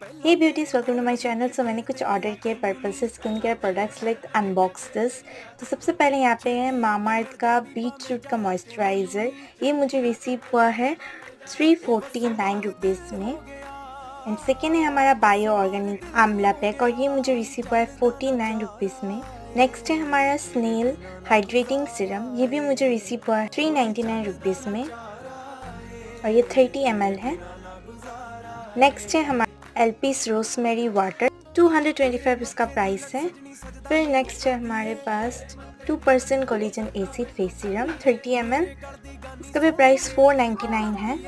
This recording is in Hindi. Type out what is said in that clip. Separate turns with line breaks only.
Hey beauties, welcome to my channel. So मैंने कुछ ऑर्डर किए पर्पल से skin care products. Like unbox this. तो सबसे पहले यहाँ पे है मामाअर्थ का बीट रूट का मॉइस्चराइज़र। ये मुझे रिसीव हुआ है 349 रुपीज़ में। एंड सेकेंड है हमारा बायो ऑर्गेनिक आंवला पैक और ये मुझे रिसीव हुआ है 49 रुपीज़ में। नेक्स्ट है हमारा स्नेल हाइड्रेटिंग सीरम, ये भी मुझे रिसीव हुआ है 399 रुपीज़ में और ये 30 ml है। नेक्स्ट है हमारा एलपीस रोजमेरी वाटर, 225 इसका प्राइस है। फिर नेक्स्ट है हमारे पास 2% collagen acid face serum 30 ml, इसका भी प्राइस 499 है।